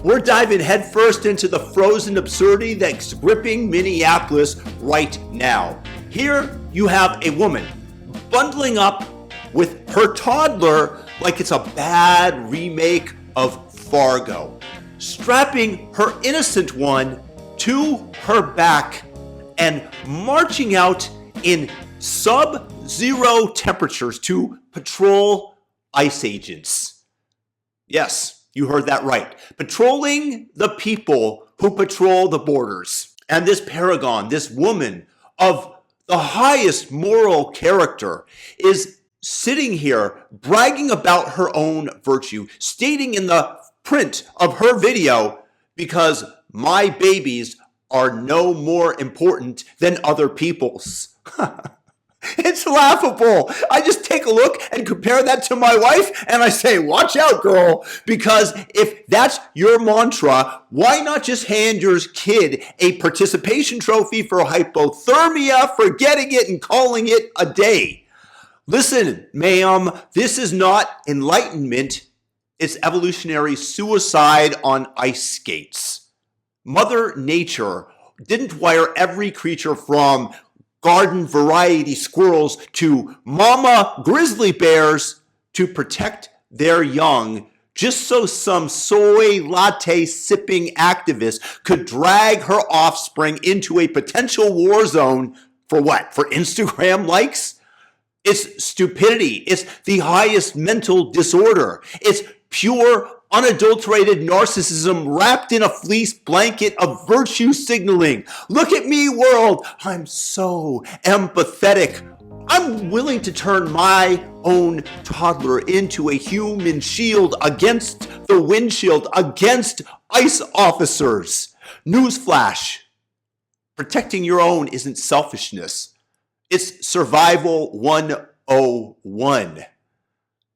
We're diving headfirst into the frozen absurdity that's gripping Minneapolis right now. Here you have a woman bundling up with her toddler like it's a bad remake of Fargo, strapping her innocent one to her back and marching out in sub-zero temperatures to patrol ICE agents. Yes, you heard that right. Patrolling the people who patrol the borders. And this paragon, this woman of the highest moral character, is sitting here bragging about her own virtue, stating in the print of her video, because my babies are no more important than other people's. It's laughable. I just take a look and compare that to my wife and I say, watch out, girl, because if that's your mantra, why not just hand your kid a participation trophy for hypothermia for getting it and calling it a day? Listen, ma'am, this is not enlightenment. It's evolutionary suicide on ice skates. Mother Nature didn't wire every creature from garden variety squirrels to mama grizzly bears to protect their young, just so some soy latte sipping activist could drag her offspring into a potential war zone for what? For Instagram likes? It's stupidity. It's the highest mental disorder. It's pure, unadulterated narcissism wrapped in a fleece blanket of virtue signaling. Look at me, world. I'm so empathetic. I'm willing to turn my own toddler into a human shield against the windshield, against ICE officers. Newsflash. Protecting your own isn't selfishness. It's survival 101.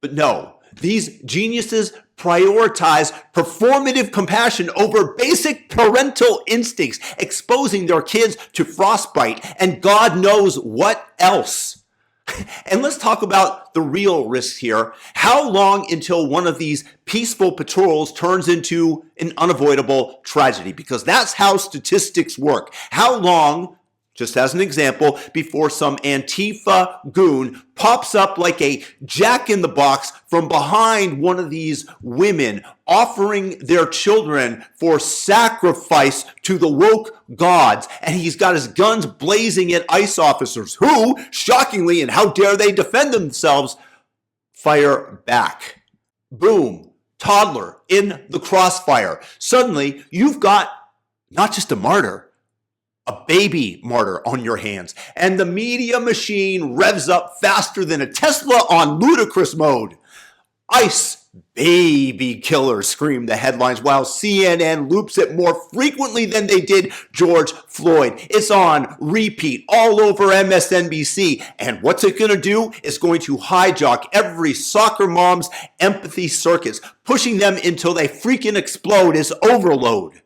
But no, these geniuses prioritize performative compassion over basic parental instincts, exposing their kids to frostbite and God knows what else. And let's talk about the real risks here. How long until one of these peaceful patrols turns into an unavoidable tragedy? Because that's how statistics work. How long, just as an example, before some Antifa goon pops up like a jack-in-the-box from behind one of these women, offering their children for sacrifice to the woke gods, and he's got his guns blazing at ICE officers who, shockingly, and how dare they defend themselves, fire back. Boom, toddler in the crossfire. Suddenly, you've got not just a martyr, a baby martyr on your hands. And the media machine revs up faster than a Tesla on ludicrous mode. ICE baby killer, scream the headlines, while CNN loops it more frequently than they did George Floyd. It's on repeat all over MSNBC. And what's it going to do? It's going to hijack every soccer mom's empathy circus, pushing them until they freaking explode as overload.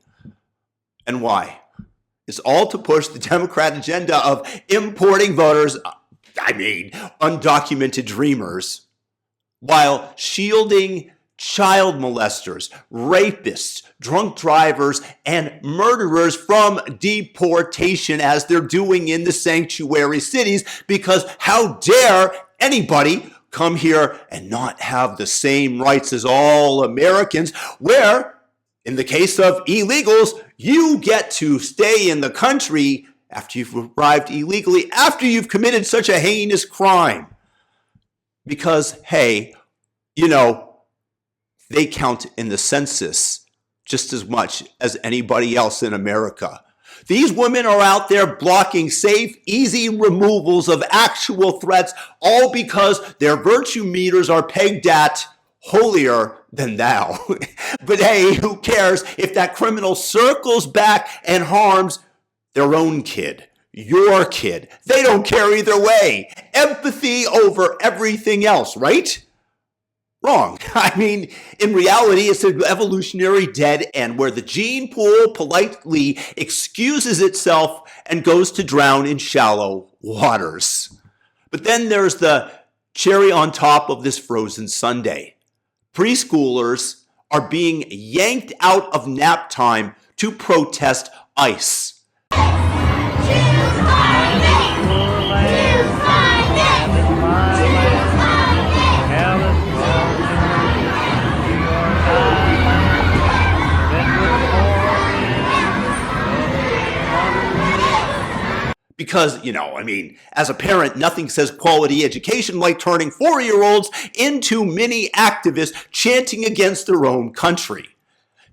And why? It's all to push the Democrat agenda of importing voters, undocumented dreamers, while shielding child molesters, rapists, drunk drivers, and murderers from deportation as they're doing in the sanctuary cities, because how dare anybody come here and not have the same rights as all Americans, where in the case of illegals, you get to stay in the country after you've arrived illegally, after you've committed such a heinous crime. Because, hey, they count in the census just as much as anybody else in America. These women are out there blocking safe, easy removals of actual threats, all because their virtue meters are pegged at holier than thou. But hey, who cares if that criminal circles back and harms their own kid, your kid? They don't care either way. Empathy over everything else, right? Wrong. In reality, it's an evolutionary dead end where the gene pool politely excuses itself and goes to drown in shallow waters. But then there's the cherry on top of this frozen sundae. Preschoolers are being yanked out of nap time to protest ICE. Because, as a parent, nothing says quality education like turning 4-year-olds into mini activists chanting against their own country.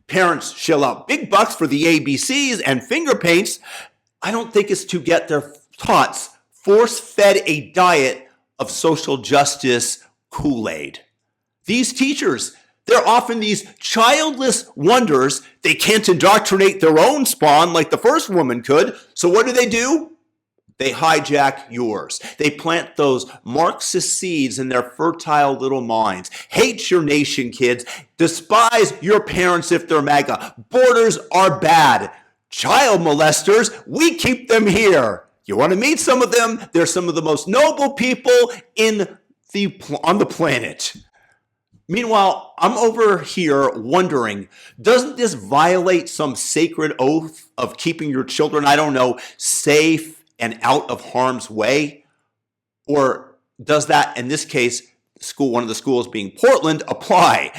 Parents shell out big bucks for the ABCs and finger paints. I don't think it's to get their tots force-fed a diet of social justice Kool-Aid. These teachers, they're often these childless wonders. They can't indoctrinate their own spawn like the first woman could. So what do? They hijack yours. They plant those Marxist seeds in their fertile little minds. Hate your nation, kids. Despise your parents if they're MAGA. Borders are bad. Child molesters, we keep them here. You want to meet some of them? They're some of the most noble people on the planet. Meanwhile, I'm over here wondering, doesn't this violate some sacred oath of keeping your children, safe and out of harm's way? Or does that, in this case, one of the schools being Portland, apply?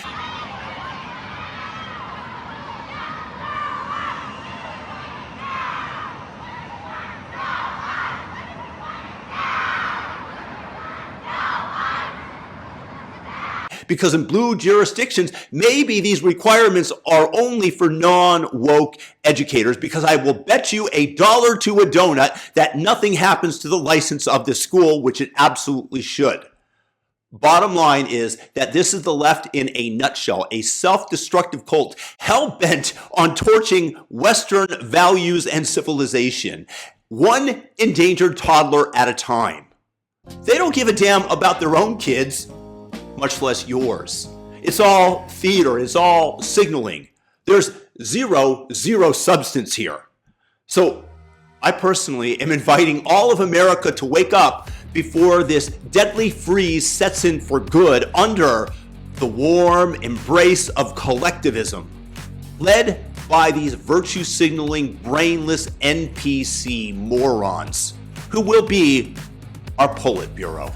Because in blue jurisdictions, maybe these requirements are only for non-woke educators, because I will bet you $1 to a donut that nothing happens to the license of this school, which it absolutely should. Bottom line is that this is the left in a nutshell, a self-destructive cult hell-bent on torching Western values and civilization, one endangered toddler at a time. They don't give a damn about their own kids, much less yours. It's all theater, it's all signaling. There's zero substance here. So I personally am inviting all of America to wake up before this deadly freeze sets in for good under the warm embrace of collectivism, led by these virtue signaling, brainless NPC morons who will be our Politburo.